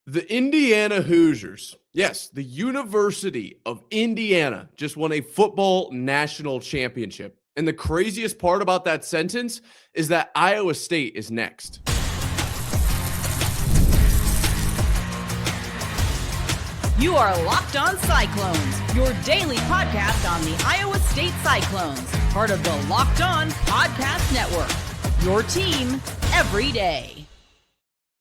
The Indiana Hoosiers, yes, the University of Indiana just won a football national championship. And the craziest part about that sentence is that Iowa State is next. You are Locked On Cyclones, your daily podcast on the Iowa State Cyclones, part of the Locked On Podcast Network, your team every day.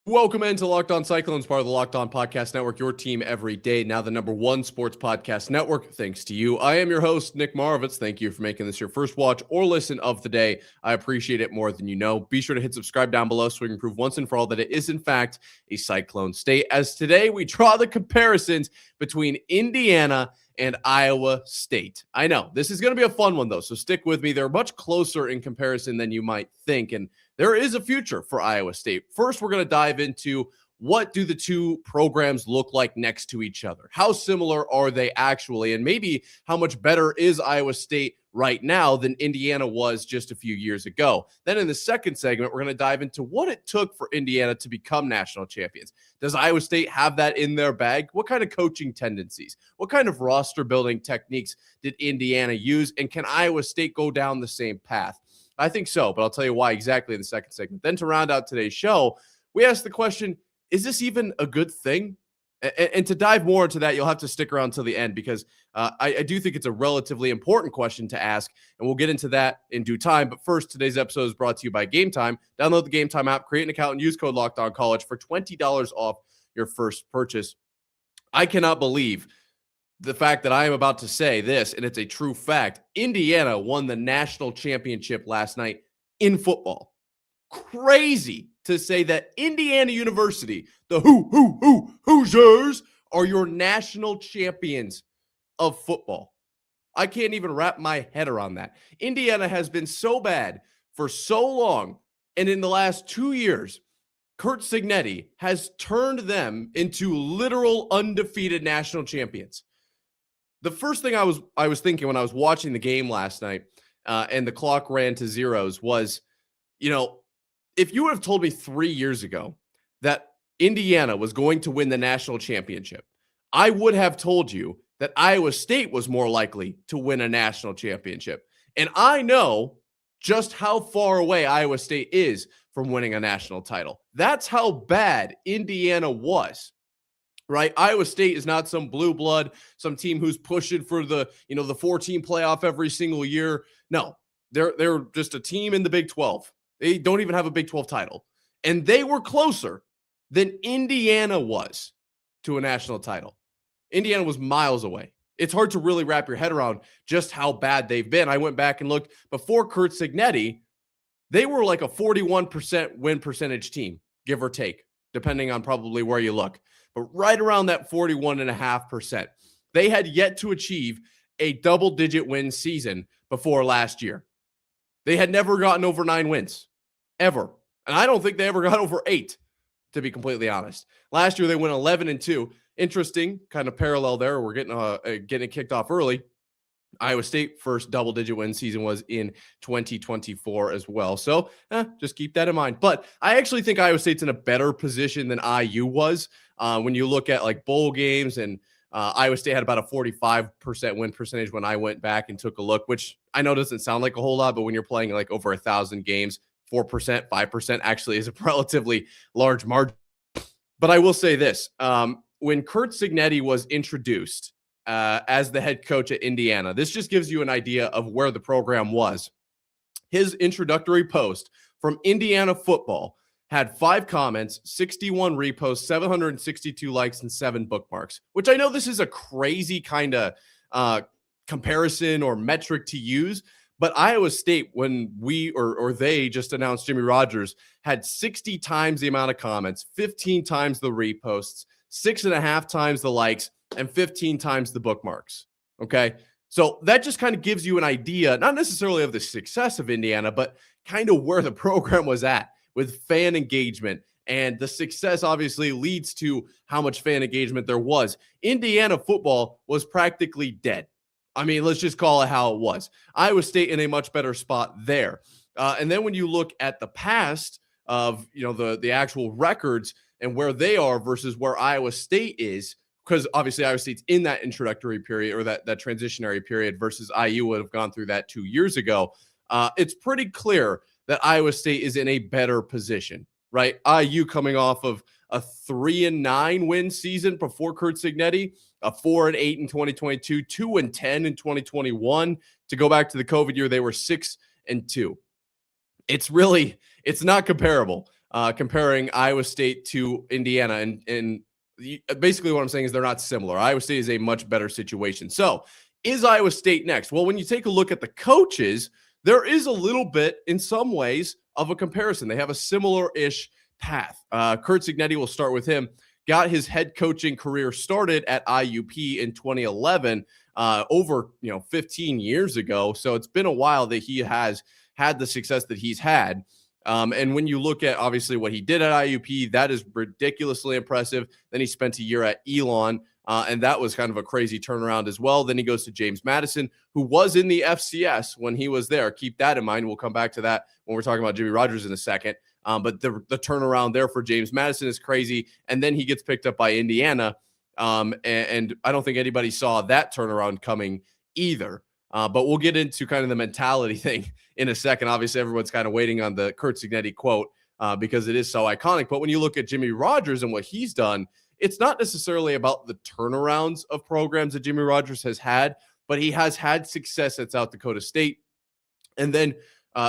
Welcome into Locked On Cyclones, part of the Locked On Podcast Network, your team every day, now the #1 sports podcast network, thanks to you. I am your host, Nick Marovets. Thank you for making this your first watch or listen of the day. I appreciate it more than you know. Be sure to hit subscribe down below so we can prove once and for all that it is, in fact, a Cyclone state. As today, we draw the comparisons between Indiana and Iowa State. I know, this is going to be a fun one, though, so stick with me. They're much closer in comparison than you might think, and there is a future for Iowa State. First, we're going to dive into what do the two programs look like next to each other? How similar are they actually? And maybe how much better is Iowa State right now than Indiana was just a few years ago? Then in the second segment, we're going to dive into what it took for Indiana to become national champions. Does Iowa State have that in their bag? What kind of coaching tendencies? What kind of roster building techniques did Indiana use? And can Iowa State go down the same path? I think so, but I'll tell you why exactly in the second segment. Then to round out today's show, we asked the question, is this even a good thing? And to dive more into that, you'll have to stick around till the end because I do think it's a relatively important question to ask, and we'll get into that in due time. But first, today's episode is brought to you by Game Time. Download the Game Time app, create an account, and use code LOCKEDONCollege for $20 off your first purchase. I cannot believe the fact that I am about to say this, and it's a true fact. Indiana won the national championship last night in football. Crazy to say that Indiana University, the Hoosiers, are your national champions of football. I can't even wrap my head around that. Indiana has been so bad for so long, and in the last 2 years, Curt Signetti has turned them into literal undefeated national champions. The first thing I was thinking when I was watching the game last night and the clock ran to zeros was, if you would have told me 3 years ago that Indiana was going to win the national championship, I would have told you that Iowa State was more likely to win a national championship. And I know just how far away Iowa State is from winning a national title. That's how bad Indiana was. Right? Iowa State is not some blue blood, some team who's pushing for the 4-team playoff every single year. No, they're just a team in the Big 12. They don't even have a Big 12 title. And they were closer than Indiana was to a national title. Indiana was miles away. It's hard to really wrap your head around just how bad they've been. I went back and looked before Curt Signetti, they were like a 41% win percentage team, give or take, depending on probably where you look. But right around that 41.5%. They had yet to achieve a double-digit win season before last year. They had never gotten over 9 wins, ever. And I don't think they ever got over 8, to be completely honest. Last year, they went 11-2. Interesting kind of parallel there. We're getting kicked off early. Iowa State first double-digit win season was in 2024 as well. So just keep that in mind. But I actually think Iowa State's in a better position than IU was. When you look at like bowl games, and Iowa State had about a 45% win percentage when I went back and took a look, which I know doesn't sound like a whole lot, but when you're playing like over 1,000 games, 4%, 5% actually is a relatively large margin. But I will say this, when Curt Signetti was introduced as the head coach at Indiana, this just gives you an idea of where the program was. His introductory post from Indiana Football had 5 comments, 61 reposts, 762 likes, and 7 bookmarks, which I know this is a crazy kind of comparison or metric to use, but Iowa State, when they just announced Jimmy Rogers, had 60 times the amount of comments, 15 times the reposts, 6.5 times the likes, and 15 times the bookmarks. Okay. So that just kind of gives you an idea, not necessarily of the success of Indiana, but kind of where the program was at with fan engagement. And the success obviously leads to how much fan engagement there was. Indiana football was practically dead. I mean, let's just call it how it was. Iowa State in a much better spot there. And then when you look at the past of, the actual records, and where they are versus where Iowa State is, because obviously Iowa State's in that introductory period or that transitionary period versus IU would have gone through that 2 years ago. It's pretty clear that Iowa State is in a better position, right? IU coming off of a 3-9 win season before Curt Signetti, a 4-8 in 2022, 2-10 in 2021. To go back to the COVID year, they were 6-2. It's not comparable. Comparing Iowa State to Indiana, and basically what I'm saying is they're not similar. Iowa State is a much better situation. So is Iowa State next? Well, when you take a look at the coaches, there is a little bit in some ways of a comparison. They have a similar-ish path. Curt Signetti, will start with him, got his head coaching career started at IUP in 2011, over 15 years ago. So it's been a while that he has had the success that he's had. And when you look at obviously what he did at IUP, that is ridiculously impressive. Then he spent a year at Elon, and that was kind of a crazy turnaround as well. Then he goes to James Madison, who was in the FCS when he was there. Keep that in mind. We'll come back to that when we're talking about Jimmy Rogers in a second. But the turnaround there for James Madison is crazy. And then he gets picked up by Indiana. And I don't think anybody saw that turnaround coming either. But we'll get into kind of the mentality thing in a second. Obviously, everyone's kind of waiting on the Curt Signetti quote because it is so iconic. But when you look at Jimmy Rogers and what he's done, it's not necessarily about the turnarounds of programs that Jimmy Rogers has had, but he has had success at South Dakota State. And then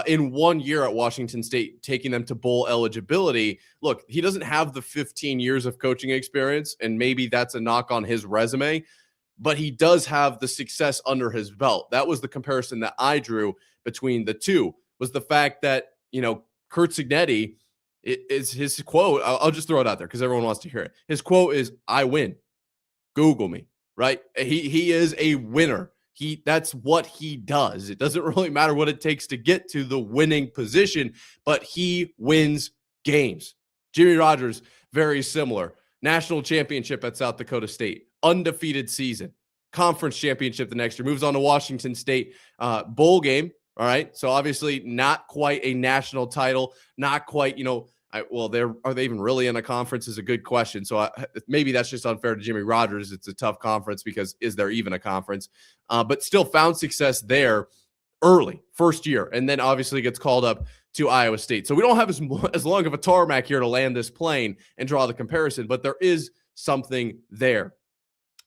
in 1 year at Washington State, taking them to bowl eligibility. Look, he doesn't have the 15 years of coaching experience, and maybe that's a knock on his resume, but he does have the success under his belt. That was the comparison that I drew between the two, was the fact that, Curt Signetti, is his quote. I'll just throw it out there because everyone wants to hear it. His quote is, "I win. Google me," right? He is a winner. That's what he does. It doesn't really matter what it takes to get to the winning position, but he wins games. Jimmy Rogers, very similar. National championship at South Dakota State, undefeated season, conference championship the next year, moves on to Washington State, bowl game. All right. So obviously not quite a national title, not quite, are they even really in a conference is a good question. So maybe that's just unfair to Jimmy Rogers. It's a tough conference because is there even a conference? But still found success there early, first year, and then obviously gets called up to Iowa State. So we don't have as long of a tarmac here to land this plane and draw the comparison, but there is something there.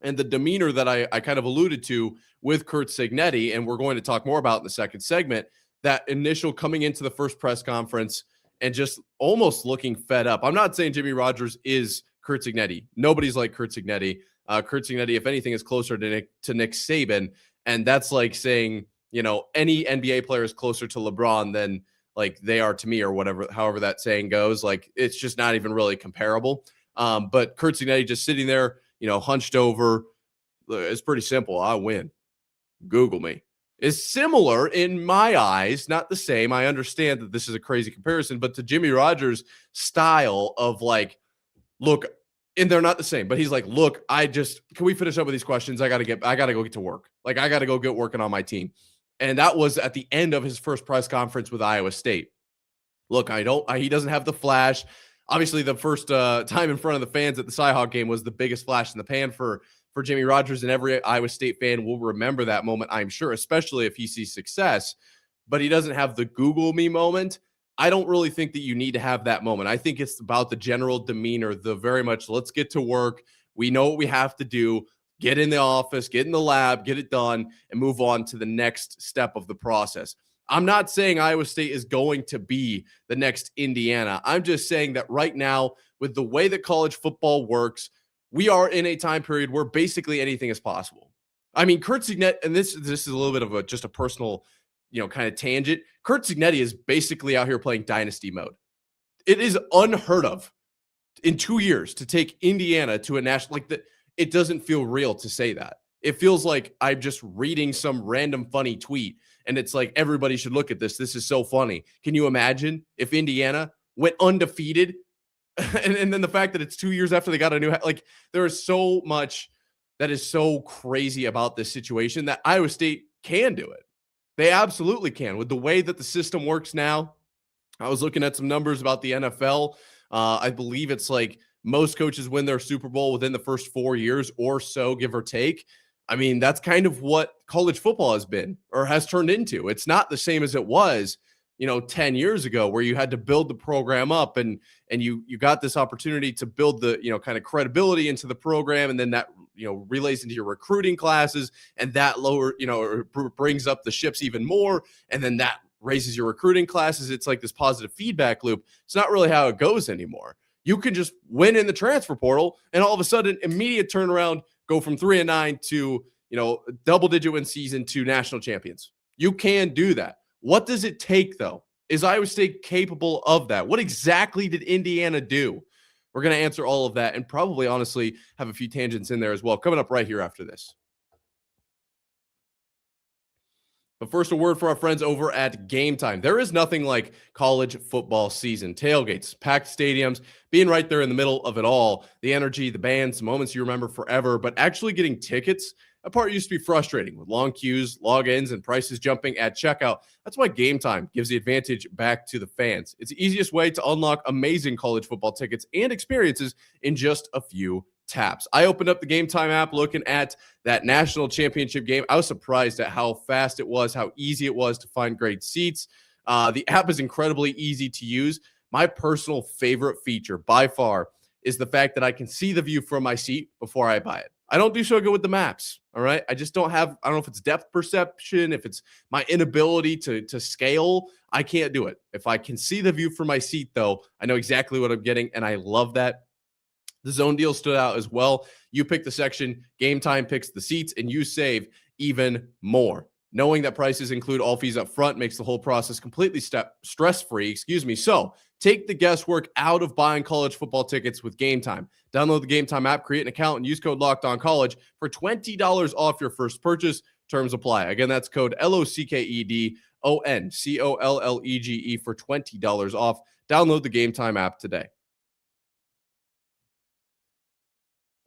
And the demeanor that I kind of alluded to with Curt Signetti, and we're going to talk more about in the second segment, that initial coming into the first press conference and just almost looking fed up. I'm not saying Jimmy Rogers is Curt Signetti. Nobody's like Curt Signetti. Curt Signetti, if anything, is closer to Nick Saban. And that's like saying, any NBA player is closer to LeBron than like they are to me or whatever, however that saying goes. Like, it's just not even really comparable. But Curt Signetti just sitting there, hunched over. It's pretty simple. I win. Google me. Is similar in my eyes, not the same. I understand that this is a crazy comparison, but to Jimmy Rogers' style of like, look, and they're not the same, but he's like, look, can we finish up with these questions? I got to go get to work. Like, I got to go get working on my team. And that was at the end of his first press conference with Iowa State. Look, he doesn't have the flash. Obviously, the first time in front of the fans at the Cyhawk game was the biggest flash in the pan for Jimmy Rogers, and every Iowa State fan will remember that moment, I'm sure, especially if he sees success. But he doesn't have the Google me moment. I don't really think that you need to have that moment. I think it's about the general demeanor, the very much, let's get to work. We know what we have to do. Get in the office, get in the lab, get it done, and move on to the next step of the process. I'm not saying Iowa State is going to be the next Indiana. I'm just saying that right now, with the way that college football works, we are in a time period where basically anything is possible. I mean, Curt Signetti, and this is a little bit of just a personal, kind of tangent. Curt Signetti is basically out here playing dynasty mode. It is unheard of in 2 years to take Indiana to a national, it doesn't feel real to say that. It feels like I'm just reading some random funny tweet, and it's like, everybody should look at this. This is so funny. Can you imagine if Indiana went undefeated? And then the fact that it's 2 years after they got a new, there is so much that is so crazy about this situation that Iowa State can do it. They absolutely can. With the way that the system works now, I was looking at some numbers about the NFL. I believe it's like most coaches win their Super Bowl within the first 4 years or so, give or take. I mean, that's kind of what college football has been or has turned into. It's not the same as it was, 10 years ago, where you had to build the program up and you got this opportunity to build the, kind of credibility into the program. And then that, relays into your recruiting classes, and that brings up the ships even more. And then that raises your recruiting classes. It's like this positive feedback loop. It's not really how it goes anymore. You can just win in the transfer portal and all of a sudden immediate turnaround, go from 3-9 to, double-digit win season to national champions. You can do that. What does it take, though? Is Iowa State capable of that? What exactly did Indiana do? We're going to answer all of that and probably, honestly, have a few tangents in there as well, coming up right here after this. But first, a word for our friends over at Game Time. There is nothing like college football season. Tailgates, packed stadiums, being right there in the middle of it all. The energy, the bands, the moments you remember forever. But actually getting tickets, that part used to be frustrating with long queues, logins, and prices jumping at checkout. That's why Game Time gives the advantage back to the fans. It's the easiest way to unlock amazing college football tickets and experiences in just a few taps. I opened up the Game Time app looking at that national championship game. I was surprised at how fast it was, how easy it was to find great seats. The app is incredibly easy to use. My personal favorite feature by far is the fact that I can see the view from my seat before I buy it. I don't do so good with the maps. All right. I just don't have, I don't know if it's depth perception, if it's my inability to scale. I can't do it. If I can see the view from my seat, though, I know exactly what I'm getting. And I love that. The zone deal stood out as well. You pick the section, Game Time picks the seats, and you save even more. Knowing that prices include all fees up front makes the whole process completely stress-free. So take the guesswork out of buying college football tickets with Game Time. Download the Game Time app, create an account, and use code LOCKEDONCollege for $20 off your first purchase. Terms apply. Again, that's code LOCKEDONCOLLEGE for $20 off. Download the Game Time app today.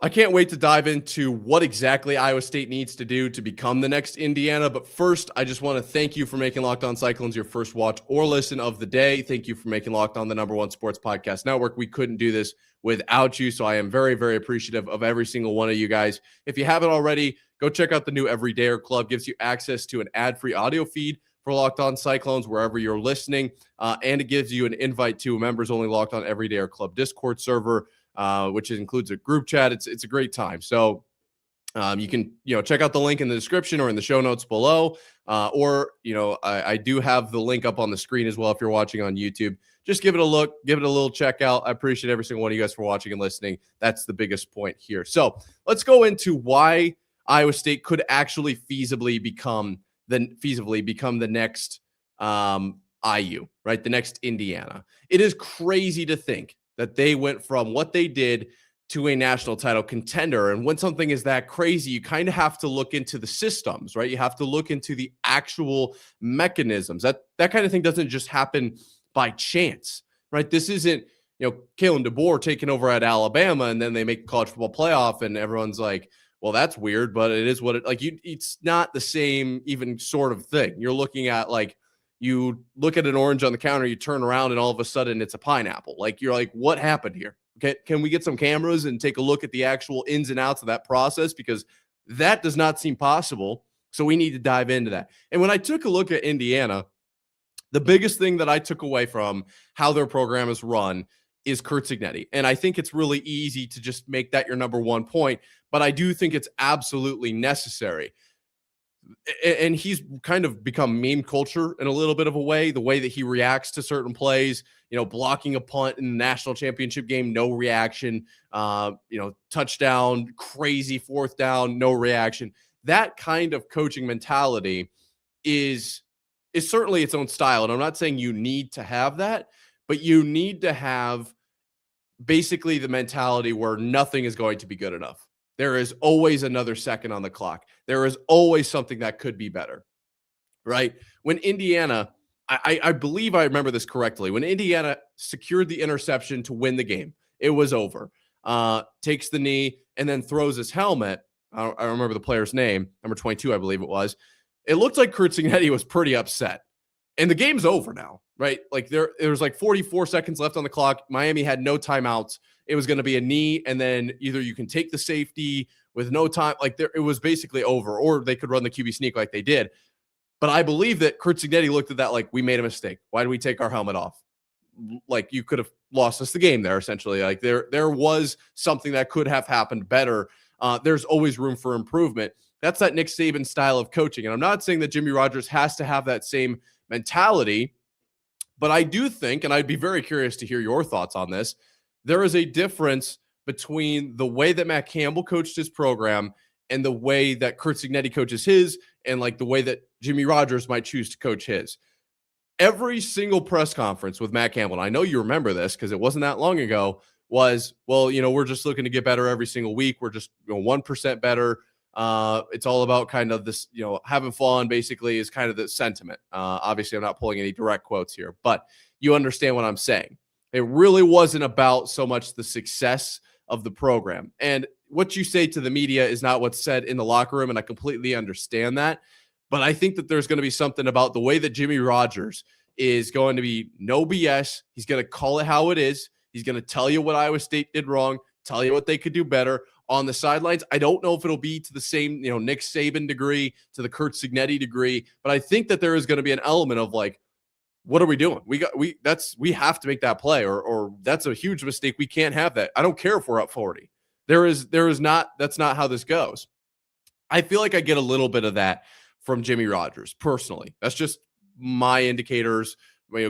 I can't wait to dive into what exactly Iowa State needs to do to become the next Indiana. But first, I just want to thank you for making Locked On Cyclones your first watch or listen of the day. Thank you for making Locked On the #1 sports podcast network. We couldn't do this without you. So I am very, very appreciative of every single one of you guys. If you haven't already, go check out the new Everydayer Club. Gives you access to an ad-free audio feed for Locked On Cyclones wherever you're listening. And it gives you an invite to a members-only Locked On Everydayer Club Discord server, which includes a group chat. It's a great time. So you can, check out the link in the description or in the show notes below. Or I do have the link up on the screen as well if you're watching on YouTube. Just give it a look, give it a little check out. I appreciate every single one of you guys for watching and listening. That's the biggest point here. So let's go into why Iowa State could actually feasibly become the next IU, right? The next Indiana. It is crazy to think that they went from what they did to a national title contender. And when something is that crazy, you kind of have to look into the systems, right? You have to look into the actual mechanisms. That kind of thing doesn't just happen by chance, right? This isn't, Kalen DeBoer taking over at Alabama and then they make the college football playoff and everyone's like, well, that's weird, but it is what it's not the same even sort of thing. You're looking at you look at an orange on the counter, you turn around and all of a sudden it's a pineapple. You're like, what happened here? Okay, can we get some cameras and take a look at the actual ins and outs of that process? Because that does not seem possible. So we need to dive into that. And when I took a look at Indiana, the biggest thing that I took away from how their program is run is Curt Signetti. And I think it's really easy to just make that your #1 point, but I do think it's absolutely necessary. And he's kind of become meme culture in a little bit of a way, the way that he reacts to certain plays, blocking a punt in the national championship game, no reaction, touchdown, crazy 4th down, no reaction. That kind of coaching mentality is certainly its own style. And I'm not saying you need to have that, but you need to have basically the mentality where nothing is going to be good enough. There is always another second on the clock. There is always something that could be better, right? When Indiana, I believe I remember this correctly, when Indiana secured the interception to win the game, it was over. Takes the knee and then throws his helmet. I don't remember the player's name, number 22, I believe it was. It looked like Curt Signetti was pretty upset. And the game's over now, right? There's 44 seconds left on the clock. Miami had no timeouts. it was going to be a knee, and then either you can take the safety with no time, like it was basically over, or they could run the QB sneak like they did. But I believe that Kurt Signetti looked at that like, we made a mistake. Why did we take our helmet off? Like, you could have lost us the game there, essentially. Like there was something that could have happened better. There's always room for improvement. That's that Nick Saban style of coaching. And I'm not saying that Jimmy Rogers has to have that same mentality, but I do think, and I'd be very curious to hear your thoughts on this, there is a difference between the way that Matt Campbell coached his program and the way that Kurt Signetti coaches his, and like the way that Jimmy Rogers might choose to coach his. Every single press conference with Matt Campbell, and I know you remember this because it wasn't that long ago, was, well, we're just looking to get better every single week. We're just 1% better. It's all about kind of this, having fun, basically, is kind of the sentiment. Obviously, I'm not pulling any direct quotes here, but you understand what I'm saying. It really wasn't about so much the success of the program. And what you say to the media is not what's said in the locker room, and I completely understand that. But I think that there's going to be something about the way that Jimmy Rogers is going to be no BS. He's going to call it how it is. He's going to tell you what Iowa State did wrong, tell you what they could do better on the sidelines. I don't know if it'll be to the same, Nick Saban degree, to the Kurt Signetti degree, but I think that there is going to be an element of like, what are we doing? We have to make that play, or that's a huge mistake. We can't have that. I don't care if we're up 40. That's not how this goes. I feel like I get a little bit of that from Jimmy Rogers personally. That's just my indicators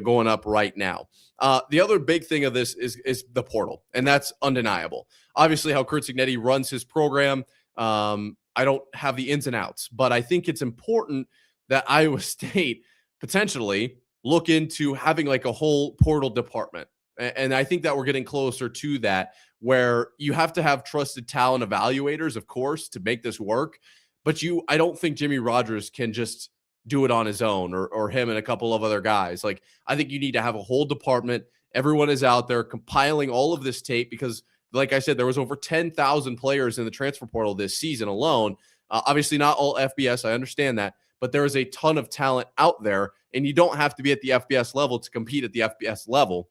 going up right now. The other big thing of this is the portal, and that's undeniable. Obviously, how Kurt Signetti runs his program, I don't have the ins and outs, but I think it's important that Iowa State potentially look into having like a whole portal department. And I think that we're getting closer to that, where you have to have trusted talent evaluators, of course, to make this work. But I don't think Jimmy Rogers can just do it on his own, or him and a couple of other guys. Like, I think you need to have a whole department. Everyone is out there compiling all of this tape because, like I said, there was over 10,000 players in the transfer portal this season alone. Obviously not all FBS. I understand that, but there is a ton of talent out there, and you don't have to be at the FBS level to compete at the FBS level.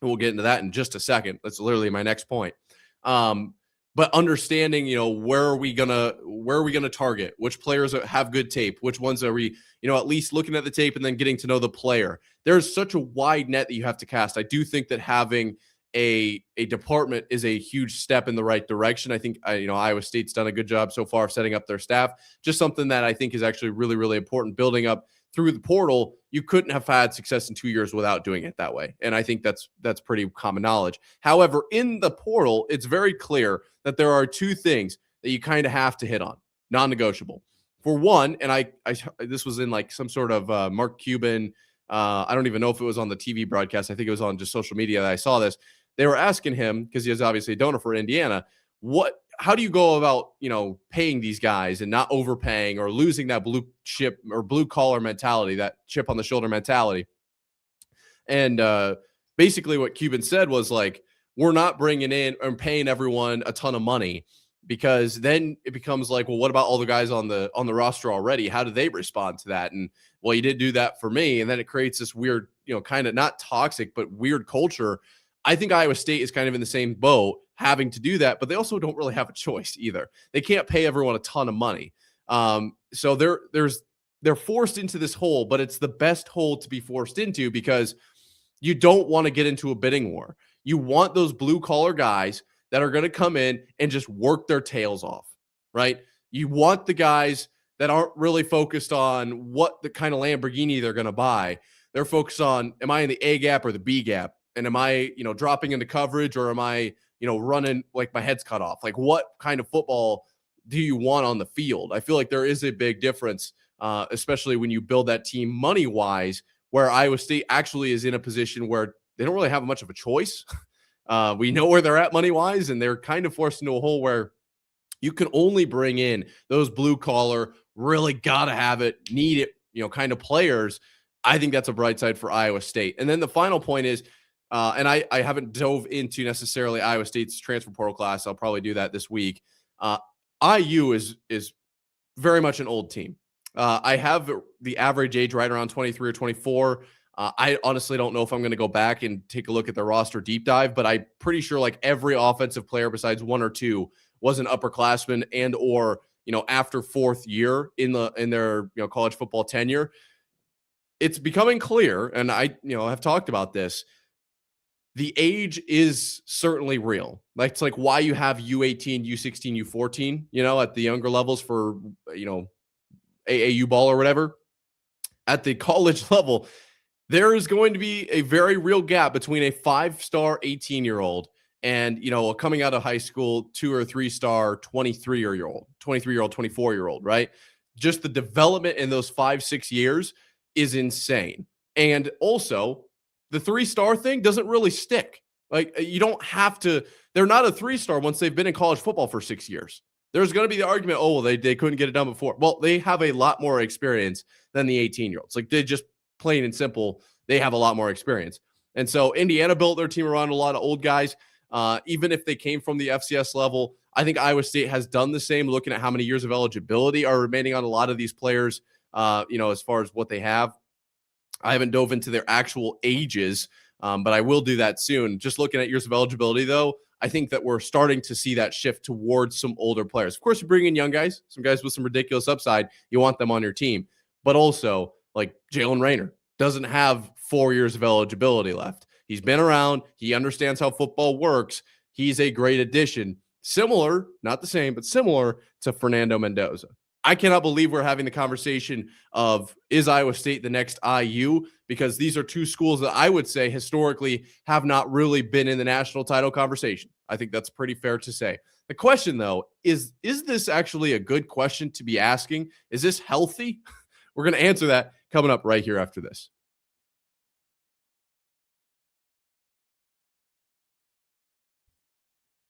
And we'll get into that in just a second. That's literally my next point. But understanding, where are we gonna target? Which players have good tape? Which ones are we, at least looking at the tape and then getting to know the player? There's such a wide net that you have to cast. I do think that having a department is a huge step in the right direction. I think Iowa State's done a good job so far of setting up their staff. Just something that I think is actually really, really important. Building up through the portal, you couldn't have had success in 2 years without doing it that way. And I think that's pretty common knowledge. However, in the portal, it's very clear that there are two things that you kind of have to hit on, non-negotiable. For one, and I this was in like some sort of Mark Cuban, I don't even know if it was on the TV broadcast. I think it was on just social media that I saw this. They were asking him, because he is obviously a donor for Indiana, how do you go about, paying these guys and not overpaying or losing that blue chip or blue collar mentality, that chip on the shoulder mentality? And basically what Cuban said was like, we're not bringing in and paying everyone a ton of money, because then it becomes like, well, what about all the guys on the roster already? How do they respond to that? And well, you did do that for me. And then it creates this weird, kind of not toxic, but weird culture. I think Iowa State is kind of in the same boat, having to do that, but they also don't really have a choice either. They can't pay everyone a ton of money. So they're forced into this hole, but it's the best hole to be forced into, because you don't want to get into a bidding war. You want those blue collar guys that are going to come in and just work their tails off, right? You want the guys that aren't really focused on what the kind of Lamborghini they're going to buy. They're focused on, am I in the A gap or the B gap? And am I, dropping into coverage, or am I, running like my head's cut off? Like, what kind of football do you want on the field? I feel like there is a big difference, especially when you build that team money-wise, where Iowa State actually is in a position where they don't really have much of a choice. We know where they're at money-wise, and they're kind of forced into a hole where you can only bring in those blue-collar, really gotta have it, need it, kind of players. I think that's a bright side for Iowa State. And then the final point is, and I haven't dove into necessarily Iowa State's transfer portal class. I'll probably do that this week. IU is very much an old team. I have the average age right around 23 or 24. I honestly don't know if I'm going to go back and take a look at the roster deep dive, but I'm pretty sure like every offensive player besides one or two was an upperclassman and or after fourth year in their college football tenure. It's becoming clear, and I have talked about this. The age is certainly real. Like it's like why you have U18, U16, U14, at the younger levels for AAU ball or whatever. At the college level, there is going to be a very real gap between a 5-star 18-year-old and coming out of high school 2 or 3-star 23-year-old, 24-year-old, right? Just the development in those 5-6 years is insane. And also, the 3-star thing doesn't really stick. Like you don't have to. They're not a 3-star once they've been in college football for 6 years. There's going to be the argument, oh, well, they couldn't get it done before. Well, they have a lot more experience than the 18-year-olds. Like they just plain and simple, they have a lot more experience. And so Indiana built their team around a lot of old guys. Even if they came from the FCS level, I think Iowa State has done the same, looking at how many years of eligibility are remaining on a lot of these players, as far as what they have. I haven't dove into their actual ages, but I will do that soon. Just looking at years of eligibility, though, I think that we're starting to see that shift towards some older players. Of course, you bring in young guys, some guys with some ridiculous upside. You want them on your team. But also, like Jalen Rayner doesn't have 4 years of eligibility left. He's been around. He understands how football works. He's a great addition. Similar, not the same, but similar to Fernando Mendoza. I cannot believe we're having the conversation of, is Iowa State the next IU? Because these are two schools that I would say historically have not really been in the national title conversation. I think that's pretty fair to say. The question, though, is this actually a good question to be asking? Is this healthy? We're going to answer that coming up right here after this.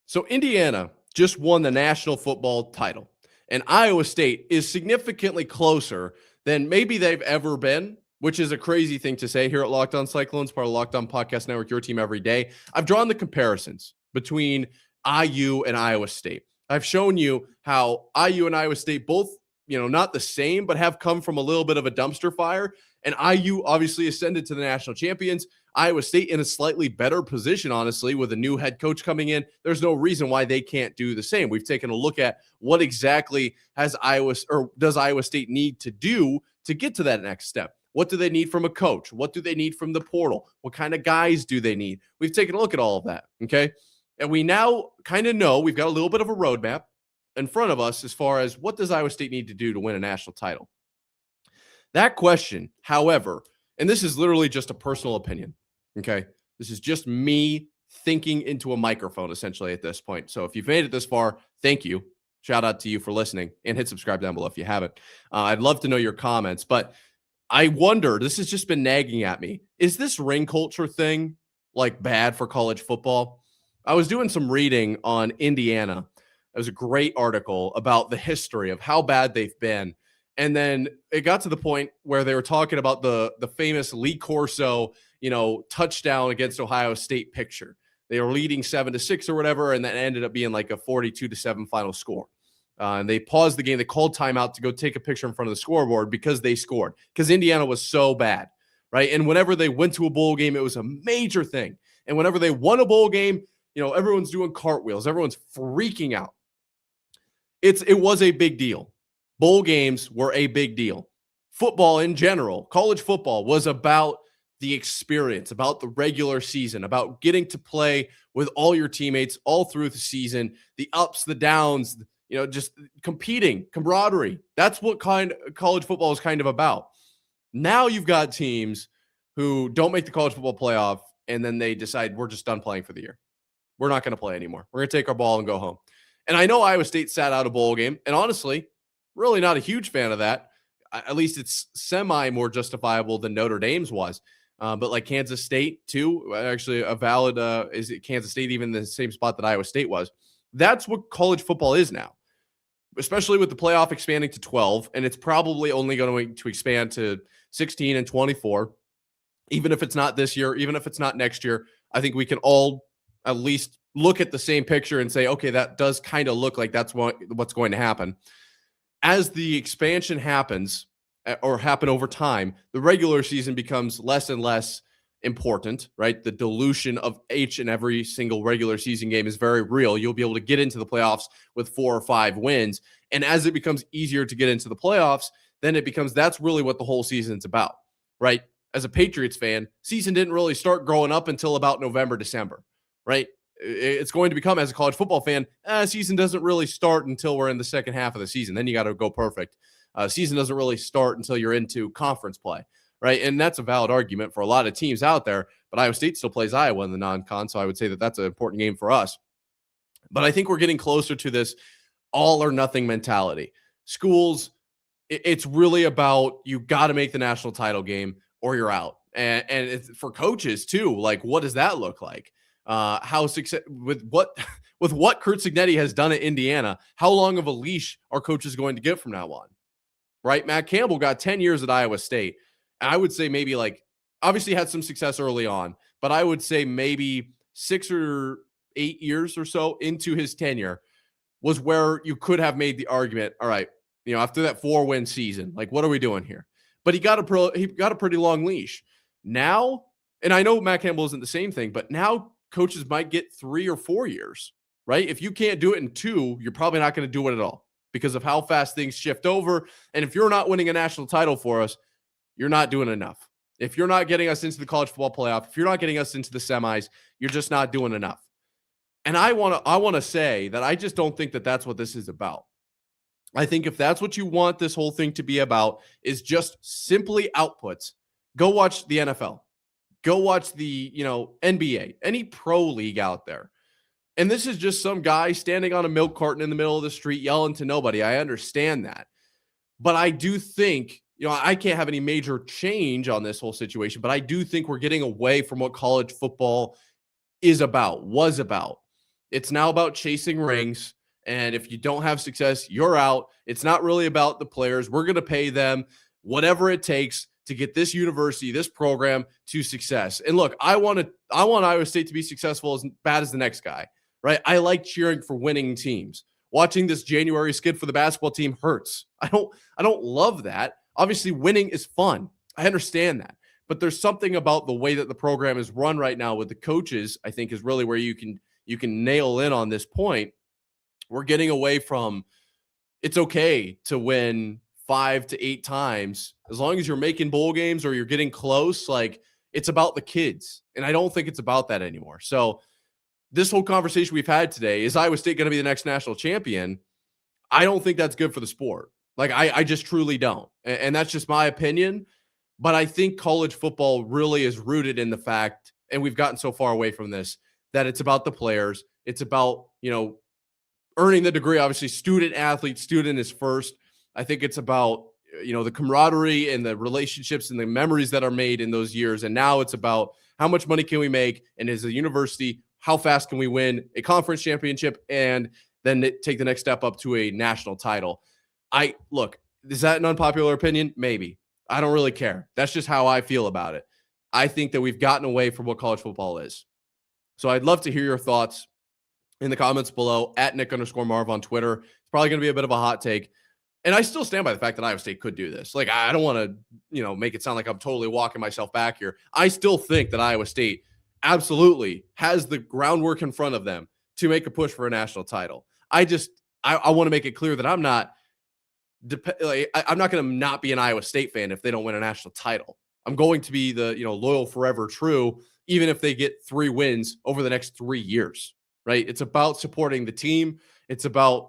So Indiana just won the national football title. And Iowa State is significantly closer than maybe they've ever been, which is a crazy thing to say here at Locked On Cyclones, part of Locked On Podcast Network, your team every day. I've drawn the comparisons between IU and Iowa State. I've shown you how IU and Iowa State both, not the same, but have come from a little bit of a dumpster fire. And IU obviously ascended to the national champions. Iowa State in a slightly better position, honestly, with a new head coach coming in. There's no reason why they can't do the same. We've taken a look at what exactly does Iowa State need to do to get to that next step. What do they need from a coach? What do they need from the portal? What kind of guys do they need? We've taken a look at all of that, okay? And we now kind of know we've got a little bit of a roadmap in front of us as far as what does Iowa State need to do to win a national title. That question, however, and this is literally just a personal opinion, okay? This is just me thinking into a microphone, essentially, at this point. So if you've made it this far, thank you. Shout out to you for listening, and hit subscribe down below if you haven't. I'd love to know your comments, but I wonder, this has just been nagging at me. Is this ring culture thing like bad for college football? I was doing some reading on Indiana. It was a great article about the history of how bad they've been. And then it got to the point where they were talking about the famous Lee Corso, touchdown against Ohio State picture. They were leading 7-6 or whatever, and that ended up being like a 42-7 final score. And they paused the game. They called timeout to go take a picture in front of the scoreboard because they scored, because Indiana was so bad, right? And whenever they went to a bowl game, it was a major thing. And whenever they won a bowl game, everyone's doing cartwheels. Everyone's freaking out. It was a big deal. Bowl games were a big deal. Football in general, college football, was about the experience, about the regular season, about getting to play with all your teammates all through the season, the ups, the downs, just competing, camaraderie. That's what college football is kind of about. Now you've got teams who don't make the college football playoff, and then they decide we're just done playing for the year. We're not going to play anymore. We're going to take our ball and go home. And I know Iowa State sat out a bowl game, and honestly, really not a huge fan of that. At least it's semi more justifiable than Notre Dame's was. But like Kansas State, too, actually a valid, is it Kansas State even in the same spot that Iowa State was? That's what college football is now, especially with the playoff expanding to 12, and it's probably only going to expand to 16 and 24. Even if it's not this year, even if it's not next year, I think we can all at least look at the same picture and say, okay, that does kind of look like that's what's going to happen. As the expansion happens, or happen over time, the regular season becomes less and less important, right? The dilution of each and every single regular season game is very real. You'll be able to get into the playoffs with 4 or 5 wins. And as it becomes easier to get into the playoffs, then it becomes that's really what the whole season's about, right? As a Patriots fan, season didn't really start growing up until about November, December, right? It's going to become, as a college football fan, season doesn't really start until we're in the second half of the season. Then you got to go perfect. Season doesn't really start until you're into conference play, right? And that's a valid argument for a lot of teams out there, but Iowa State still plays Iowa in the non-con, so I would say that that's an important game for us. But I think we're getting closer to this all or nothing mentality. Schools, it's really about you got to make the national title game or you're out. And it's for coaches too. Like, what does that look like? How success with what Kurt Signetti has done at Indiana? How long of a leash are coaches going to get from now on? Right? Matt Campbell got 10 years at Iowa State. And I would say maybe obviously had some success early on, but I would say maybe 6 or 8 years or so into his tenure was where you could have made the argument, all right, after that 4-win season, like, what are we doing here? But he got a pretty long leash. Now, and I know Matt Campbell isn't the same thing, but now coaches might get 3 or 4 years, right? If you can't do it in 2, you're probably not going to do it at all because of how fast things shift over. And if you're not winning a national title for us, you're not doing enough. If you're not getting us into the college football playoff, if you're not getting us into the semis, you're just not doing enough. And I want to say that I just don't think that that's what this is about. I think if that's what you want this whole thing to be about, is just simply outputs, go watch the NFL. Go watch the, NBA, any pro league out there. And this is just some guy standing on a milk carton in the middle of the street yelling to nobody. I understand that. But I do think, I can't have any major change on this whole situation, but I do think we're getting away from what college football was about. It's now about chasing rings. And if you don't have success, you're out. It's not really about the players. We're going to pay them whatever it takes to get this university, this program to success. And look, I want Iowa State to be successful as bad as the next guy, right? I like cheering for winning teams. Watching this January skid for the basketball team hurts. I don't love that. Obviously, winning is fun. I understand that. But there's something about the way that the program is run right now with the coaches, I think, is really where you can nail in on this point. We're getting away from it's okay to win 5 to 8 times as long as you're making bowl games or you're getting close. Like, it's about the kids. And I don't think it's about that anymore. So this whole conversation we've had today, is Iowa State going to be the next national champion? I don't think that's good for the sport. Like, I just truly don't. And that's just my opinion. But I think college football really is rooted in the fact, and we've gotten so far away from this, that it's about the players. It's about, earning the degree. Obviously, student is first. I think it's about, the camaraderie and the relationships and the memories that are made in those years. And now it's about how much money can we make? And as a university, how fast can we win a conference championship and then take the next step up to a national title? Look, is that an unpopular opinion? Maybe. I don't really care. That's just how I feel about it. I think that we've gotten away from what college football is. So I'd love to hear your thoughts in the comments below at Nick_Marv on Twitter. It's probably going to be a bit of a hot take. And I still stand by the fact that Iowa State could do this. Like, I don't want to, make it sound like I'm totally walking myself back here. I still think that Iowa State absolutely has the groundwork in front of them to make a push for a national title. I want to make it clear that I'm not going to not be an Iowa State fan if they don't win a national title. I'm going to be the, loyal forever true, even if they get 3 wins over the next 3 years, right? It's about supporting the team. It's about,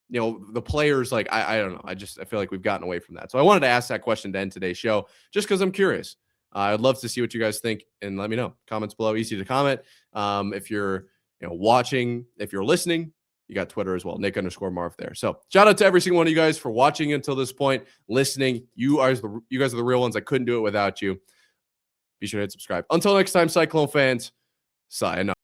the players. Like, I don't know. I feel like we've gotten away from that. So I wanted to ask that question to end today's show, just because I'm curious. I'd love to see what you guys think and let me know. Comments below, easy to comment. If you're, watching, if you're listening, you got Twitter as well, Nick_Marv there. So shout out to every single one of you guys for watching until this point, listening. You guys are the real ones. I couldn't do it without you. Be sure to hit subscribe. Until next time, Cyclone fans, sayonara.